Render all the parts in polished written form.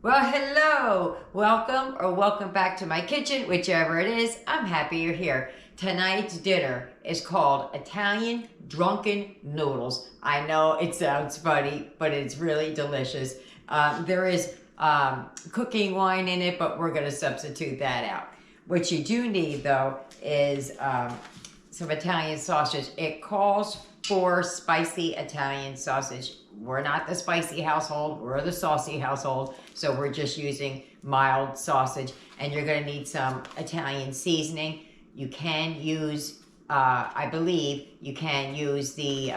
Well, hello, welcome back to my kitchen, whichever it is. I'm happy you're here. Tonight's dinner is called Italian drunken noodles. I know it sounds funny, but it's really delicious. There is cooking wine in it, but we're going to substitute that out. What you do need, though, is some Italian sausage. It calls for spicy Italian sausage. We're not the spicy household, we're the saucy household, so we're just using mild sausage. And you're gonna need some Italian seasoning. You can use, I believe, you can use the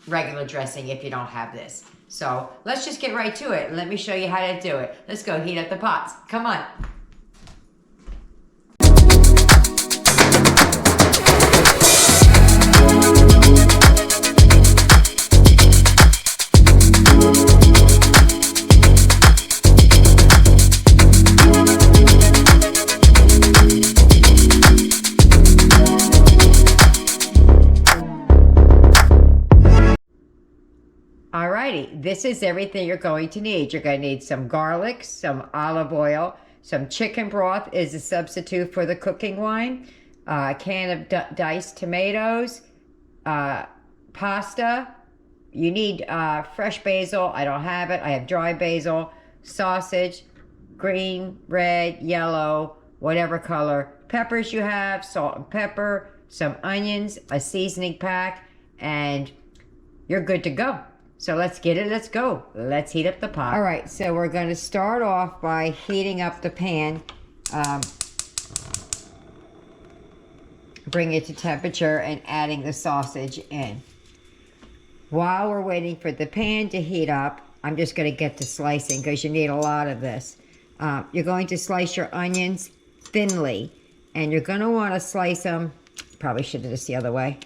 regular dressing if you don't have this. So let's just get right to it. Let me show you how to do it. Let's go heat up the pots. Come on. Alrighty, this is everything you're going to need. You're going to need some garlic, some olive oil, some chicken broth is a substitute for the cooking wine, a can of diced tomatoes, pasta. You need fresh basil. I don't have it. I have dry basil, sausage, green, red, yellow, whatever color. Peppers you have, salt and pepper, some onions, a seasoning pack, and you're good to go. So let's get it, let's go. Let's heat up the pot. All right, so we're gonna start off by heating up the pan. Bring it to temperature and adding the sausage in. While we're waiting for the pan to heat up, I'm just gonna get to slicing because you need a lot of this. You're going to slice your onions thinly, and you're gonna wanna slice them, probably should have this the other way.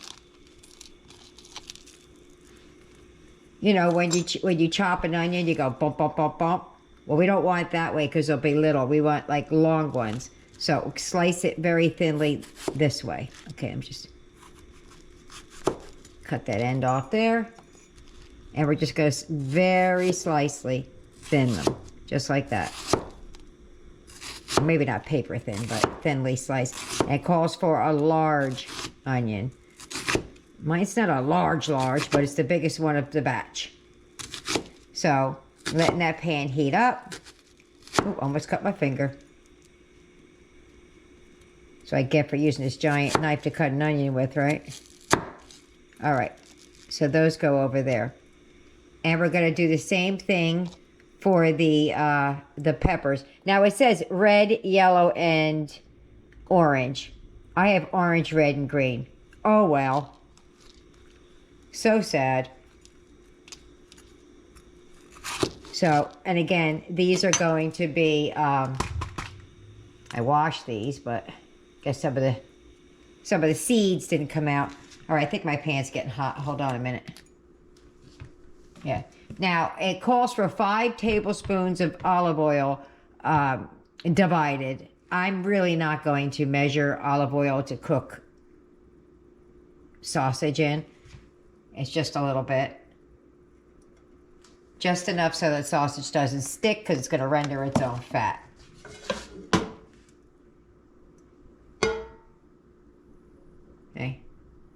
You know, when you chop an onion, you go bump, bump, bump, bump. Well, we don't want it that way because they'll be little. We want like long ones. So slice it very thinly this way. Okay, I'm just cut that end off there. And we're just going to very slightly thin them, just like that. Maybe not paper thin, but thinly sliced. And it calls for a large onion. Mine's not a large, but it's the biggest one of the batch. So, letting that pan heat up. Ooh, almost cut my finger. So I get for using this giant knife to cut an onion with, right? All right, so those go over there. And we're gonna do the same thing for the peppers. Now it says red, yellow, and orange. I have orange, red, and green. Oh well. So sad. So, and again, these are going to be, I washed these, but I guess some of the seeds didn't come out. All right, I think my pan's getting hot. Hold on a minute. Yeah. Now, it calls for 5 tablespoons of olive oil divided. I'm really not going to measure olive oil to cook sausage in. It's just a little bit. Just enough so that sausage doesn't stick because it's going to render its own fat. Okay,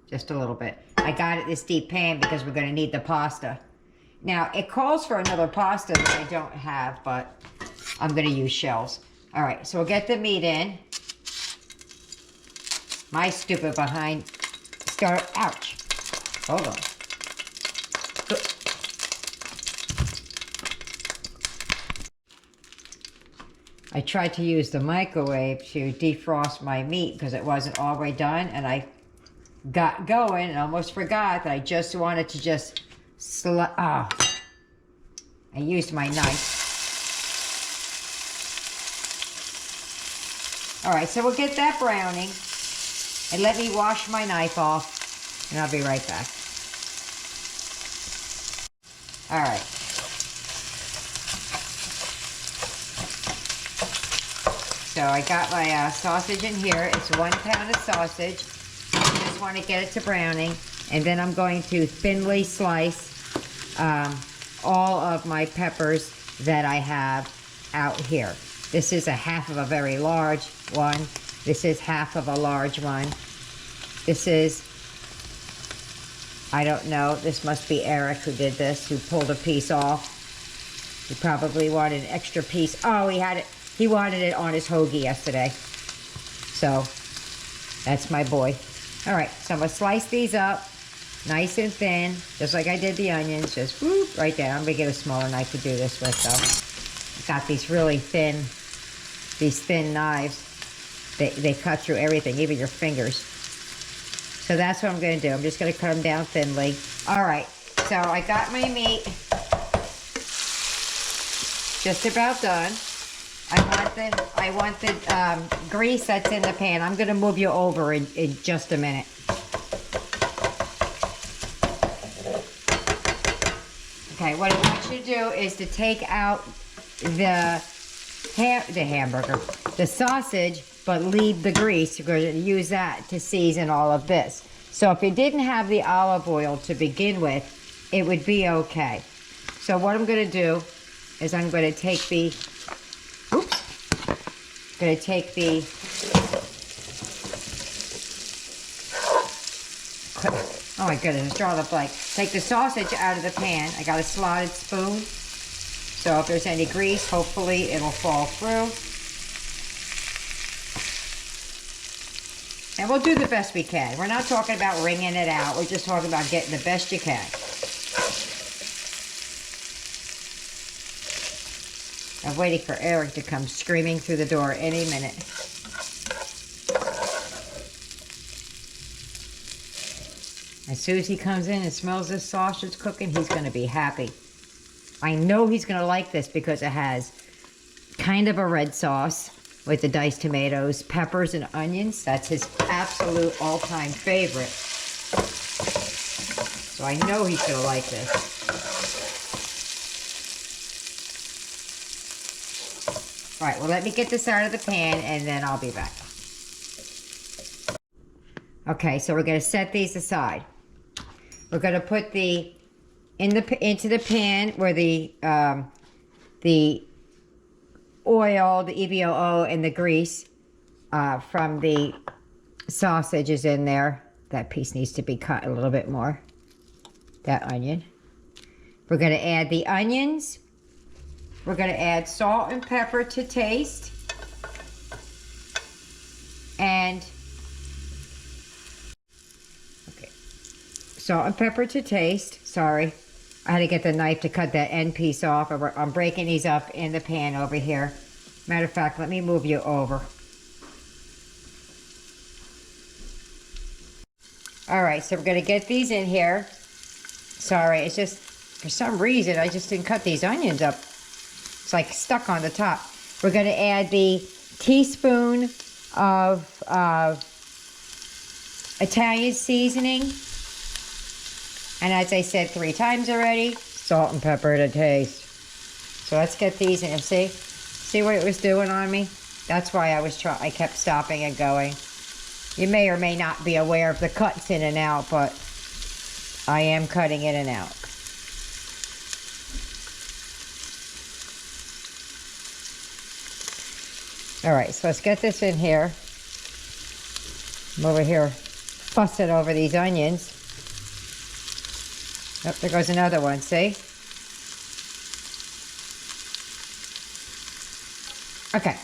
just a little bit. I got it this deep pan because we're going to need the pasta. Now, it calls for another pasta that I don't have, but I'm going to use shells. All right, so we'll get the meat in. My stupid behind start, ouch. Hold on. I tried to use the microwave to defrost my meat because it wasn't all the way done, and I got going and almost forgot that I just wanted to just I used my knife. All right, so we'll get that browning, and let me wash my knife off, and I'll be right back. All right. So I got my sausage in here. It's 1 pound of sausage. I just want to get it to browning. And then I'm going to thinly slice all of my peppers that I have out here. This is a half of a very large one. This is half of a large one. This is, I don't know, this must be Eric who did this, who pulled a piece off. He probably wanted an extra piece. Oh, he wanted it on his hoagie yesterday. So, that's my boy. All right, so I'm gonna slice these up nice and thin, just like I did the onions, just whoop, right there. I'm gonna get a smaller knife to do this with though. Got these really thin, these thin knives. They cut through everything, even your fingers. So that's what I'm gonna do. I'm just gonna cut them down thinly. All right, so I got my meat just about done. I want the grease that's in the pan. I'm gonna move you over in just a minute. Okay, what I want you to do is to take out the sausage, but leave the grease. You're going to use that to season all of this. So if you didn't have the olive oil to begin with, it would be okay. So what I'm going to do is I'm going to take the, oh my goodness, draw the blank. Take the sausage out of the pan. I got a slotted spoon. So if there's any grease, hopefully it'll fall through. And we'll do the best we can. We're not talking about wringing it out. We're just talking about getting the best you can. I'm waiting for Eric to come screaming through the door any minute. As soon as he comes in and smells this sausage cooking, he's going to be happy. I know he's going to like this because it has kind of a red sauce with the diced tomatoes, peppers, and onions. That's his absolute all-time favorite. So I know he's going to like this. All right, well, let me get this out of the pan, and then I'll be back. Okay, so we're going to set these aside. We're going to put the into the pan where the oil, the EVOO, and the grease from the sausage is in there. That piece needs to be cut a little bit more. That onion. We're going to add the onions. We're going to add salt and pepper to taste. And salt and pepper to taste. Sorry, I had to get the knife to cut that end piece off. I'm breaking these up in the pan over here. Matter of fact, let me move you over. All right, so we're gonna get these in here. Sorry, it's just, for some reason, I just didn't cut these onions up. It's like stuck on the top. We're gonna add the teaspoon of Italian seasoning. And as I said 3 times already, salt and pepper to taste. So let's get these in. See what it was doing on me? That's why I kept stopping and going. You may or may not be aware of the cuts in and out, but I am cutting in and out. All right, so let's get this in here. I'm over here fussing over these onions. Oh, there goes another one, see? Okay,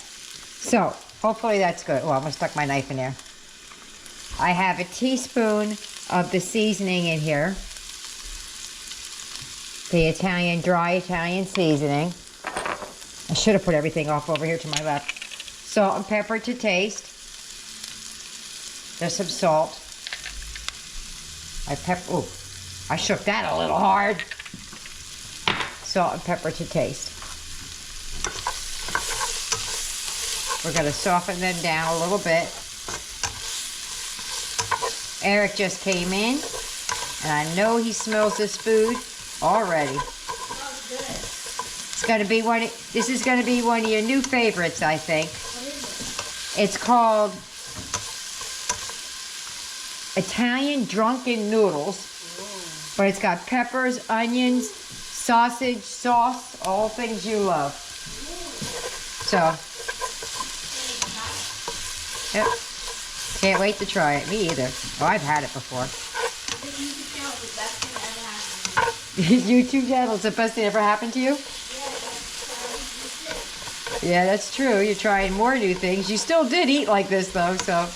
so hopefully that's good. Oh, I almost stuck my knife in there. I have a teaspoon of the seasoning in here. The dry Italian seasoning. I should have put everything off over here to my left. Salt and pepper to taste. There's some salt. I shook that a little hard. Salt and pepper to taste. We're going to soften them down a little bit. Eric just came in, and I know he smells this food already. Smells good. It's going to be this is going to be one of your new favorites, I think. What is it? It's called Italian drunken noodles. But it's got peppers, onions, sausage sauce, all things you love. So, yep. Can't wait to try it. Me either. Oh, I've had it before. YouTube channel is the best thing ever happened to you? Yeah, that's true. You're trying more new things. You still did eat like this, though, so.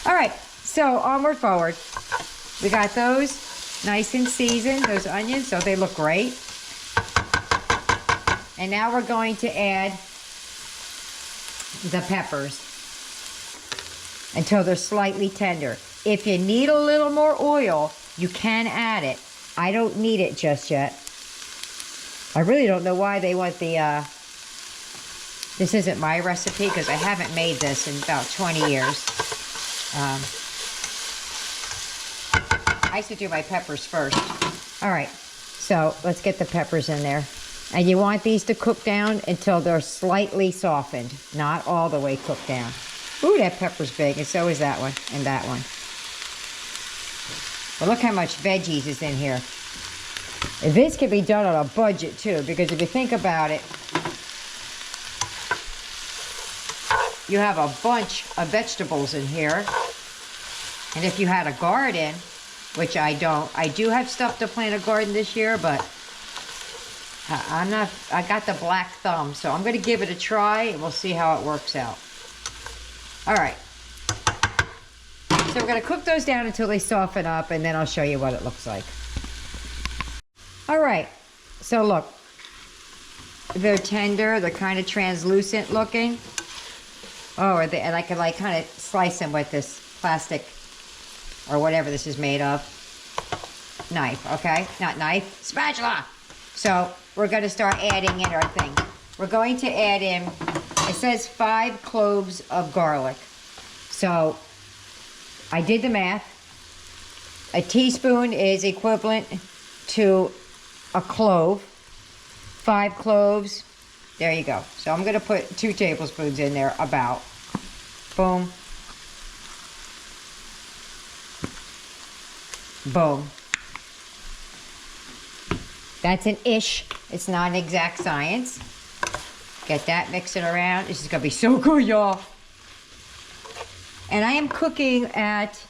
All right, so onward, forward. We got those nice and seasoned, those onions, so they look great. And now we're going to add the peppers until they're slightly tender. If you need a little more oil, you can add it. I don't need it just yet. I really don't know why they want the, this isn't my recipe because I haven't made this in about 20 years. I used to do my peppers first. All right, so let's get the peppers in there. And you want these to cook down until they're slightly softened, not all the way cooked down. Ooh, that pepper's big, and so is that one, and that one. But look how much veggies is in here. And this can be done on a budget too, because if you think about it, you have a bunch of vegetables in here. And if you had a garden, which I don't, I do have stuff to plant a garden this year, but I got the black thumb, so I'm gonna give it a try and we'll see how it works out. All right. So we're gonna cook those down until they soften up, and then I'll show you what it looks like. All right, so look, they're tender, they're kind of translucent looking. Oh, and I can like kind of slice them with this plastic or whatever this is made of. Knife, okay? Not knife, spatula. So we're gonna start adding in our thing. We're going to add in, it says 5 cloves of garlic. So I did the math. A teaspoon is equivalent to a clove. 5 cloves. There you go. So I'm going to put 2 tablespoons in there, about. Boom. Boom. That's an ish. It's not an exact science. Get that, mix it around. This is going to be so good, y'all. And I am cooking at,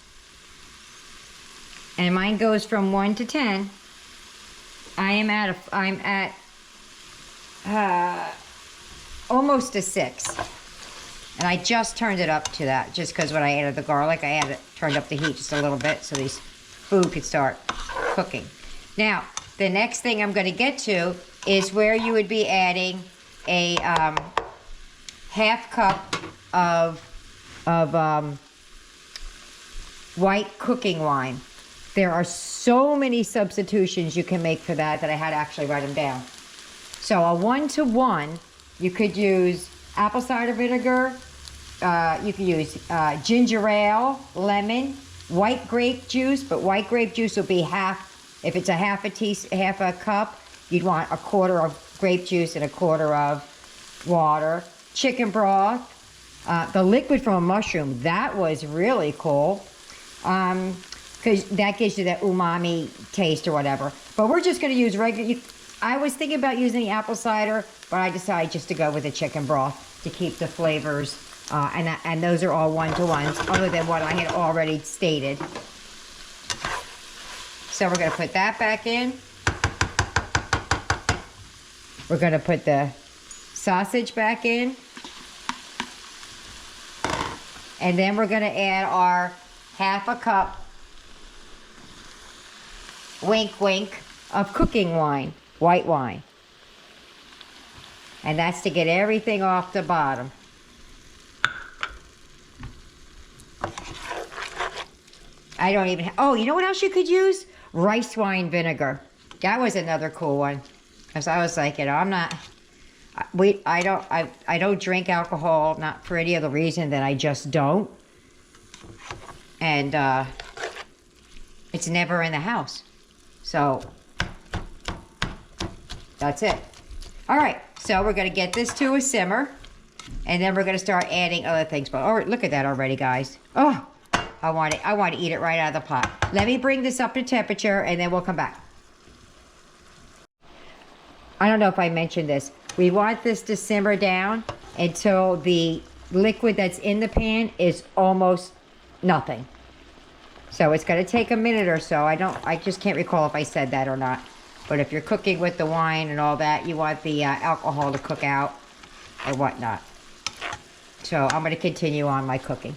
and mine goes from 1 to 10. I'm at almost a 6. And I just turned it up to that, just because when I added the garlic, turned up the heat just a little bit so these food could start cooking. Now, the next thing I'm going to get to is where you would be adding a half cup of white cooking wine. There are so many substitutions you can make for that I had to actually write them down. So a 1-to-1, you could use apple cider vinegar, you can use ginger ale, lemon, white grape juice, but white grape juice will be half. If it's half a cup, you'd want a quarter of grape juice and a quarter of water. Chicken broth, the liquid from a mushroom, that was really cool. Because that gives you that umami taste or whatever. But we're just going to use regular. I was thinking about using the apple cider, but I decided just to go with the chicken broth to keep the flavors. And those are all 1-to-1s, other than what I had already stated. So we're going to put that back in. We're going to put the sausage back in. And then we're going to add our half a cup, wink wink, of cooking wine, white wine. And that's to get everything off the bottom. I don't even, oh, you know what else you could use? Rice wine vinegar. That was another cool one. Because I was like, you know, I'm not, I don't drink alcohol, not for any other reason than I just don't. And it's never in the house. So that's it. All right, so we're gonna get this to a simmer, and then we're gonna start adding other things. But oh, look at that already, guys. Oh, I want to eat it right out of the pot. Let me bring this up to temperature, and then we'll come back. I don't know if I mentioned this. We want this to simmer down until the liquid that's in the pan is almost nothing. So it's going to take a minute or so. I just can't recall if I said that or not. But if you're cooking with the wine and all that, you want the alcohol to cook out or whatnot. So I'm going to continue on my cooking.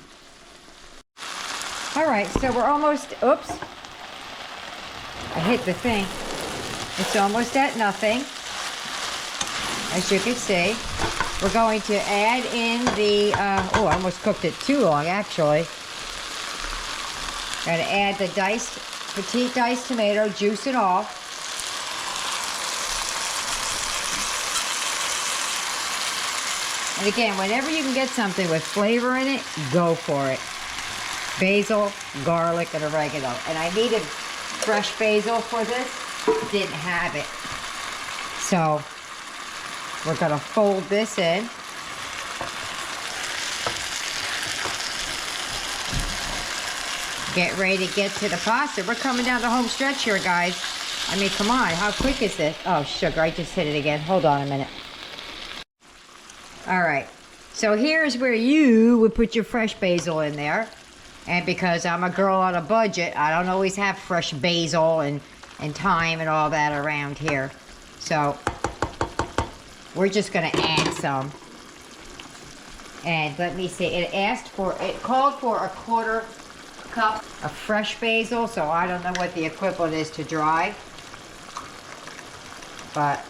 All right, so we're almost, oops. I hit the thing. It's almost at nothing. As you can see, we're going to add in the, oh, I almost cooked it too long, actually. Going to add the petite diced tomato, juice and all. And again, whenever you can get something with flavor in it, go for it. Basil, garlic, and oregano. And I needed fresh basil for this. Didn't have it. So, we're going to fold this in. Get ready to get to the pasta. We're coming down the home stretch here, guys. I mean, come on. How quick is this? Oh, sugar. I just hit it again. Hold on a minute. All right. So here's where you would put your fresh basil in there. And because I'm a girl on a budget, I don't always have fresh basil and thyme and all that around here. So we're just going to add some. And let me see. It called for a 1/4 cup of fresh basil, so I don't know what the equivalent is to dry. But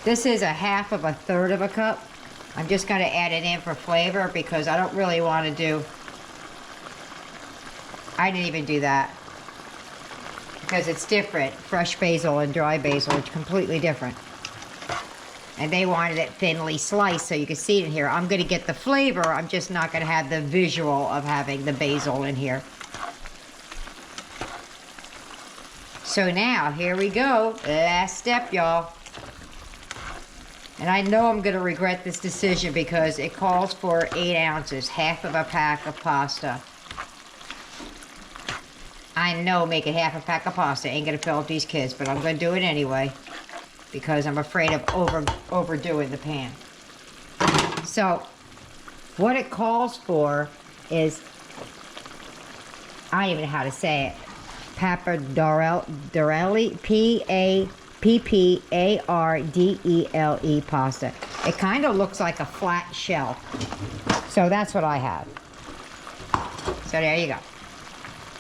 this is 1/2 of a 1/3 of a cup. I'm just going to add it in for flavor because I don't really want to do... I didn't even do that. Because it's different. Fresh basil and dry basil are completely different. And they wanted it thinly sliced so you can see it in here. I'm going to get the flavor. I'm just not going to have the visual of having the basil in here. So now, here we go. Last step, y'all. And I know I'm going to regret this decision because it calls for 8 ounces, 1/2 of a pack of pasta. I know making 1/2 a pack of pasta ain't going to fill up these kids, but I'm going to do it anyway because I'm afraid of overdoing the pan. So, what it calls for is, I don't even know how to say it, pappardelle, P-A-P-P-A-R-D-E-L-E pasta. It kind of looks like a flat shell. So that's what I have. So there you go.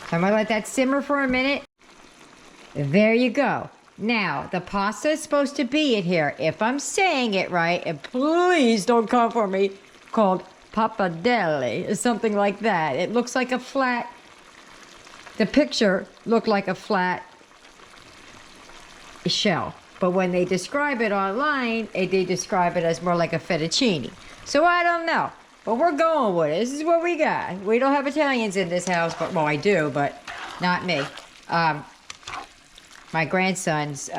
So I'm going to let that simmer for a minute. There you go. Now, the pasta is supposed to be in here, if I'm saying it right, and please don't come for me, called pappardelle, or something like that. It looks like a flat, the picture looked like a flat shell. But when they describe it online, they describe it as more like a fettuccine. So I don't know. But we're going with it. This is what we got. We don't have Italians in this house, but well, I do, but not me. My grandson's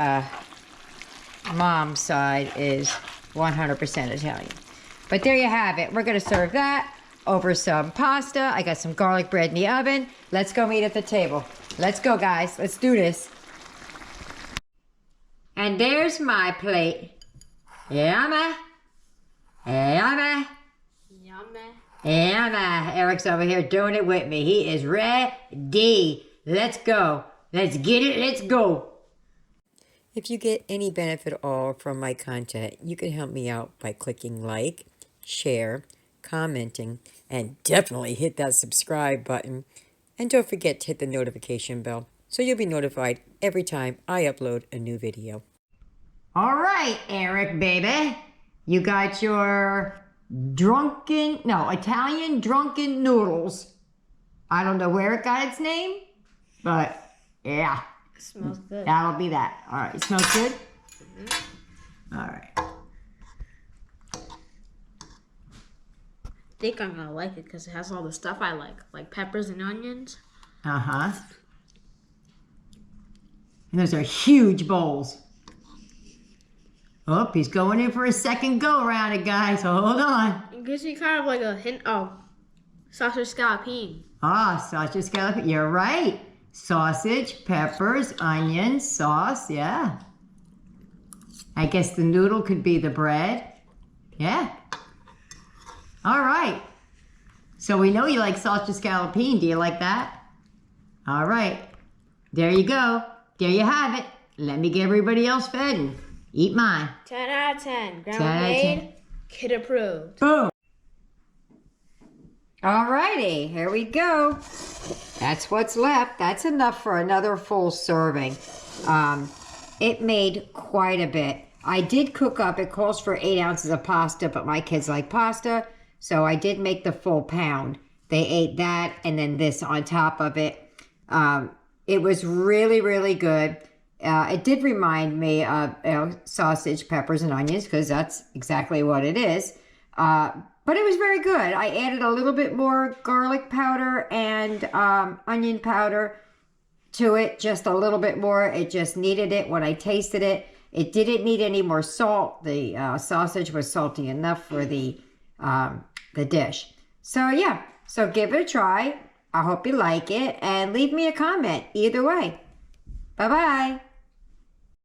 mom's side is 100% Italian. But there you have it. We're going to serve that over some pasta. I got some garlic bread in the oven. Let's go meet at the table. Let's go, guys. Let's do this. And there's my plate. Yummy. Yummy. Yummy. Yummy. Eric's over here doing it with me. He is ready. Let's go. Let's get it. Let's go. If you get any benefit at all from my content, you can help me out by clicking like, share, commenting, and definitely hit that subscribe button. And don't forget to hit the notification bell so you'll be notified every time I upload a new video. All right, Eric, baby. You got your Italian drunken noodles. I don't know where it got its name, but yeah. It smells good. That'll be that. All right, it smells good? Mm-hmm. All right. I think I'm gonna like it because it has all the stuff I like peppers and onions. Uh-huh. And those are huge bowls. Oh, he's going in for a second go around it, guys. Hold on. It gives me kind of like a hint of sausage scallopine. Ah, sausage scallop. You're right. sausage, peppers, onions, sauce, yeah. I guess the noodle could be the bread. Yeah. All right. So we know you like sausage scallopine. Do you like that? All right. There you go. There you have it. Let me get everybody else fed and eat mine. 10 out of 10. 10 Grandma out of made, 10. kid approved. Boom. Alrighty, here we go. That's what's left. That's enough for another full serving. It made quite a bit. I did cook up, it calls for 8 ounces of pasta, but my kids like pasta, so I did make the full pound. They ate that and then this on top of it. It was really, really good. It did remind me of sausage, peppers, and onions, because that's exactly what it is. But it was very good. I added a little bit more garlic powder and onion powder to it, just a little bit more. It just needed it when I tasted it. It didn't need any more salt. The sausage was salty enough for the dish. So yeah, so give it a try. I hope you like it and leave me a comment either way. Bye-bye.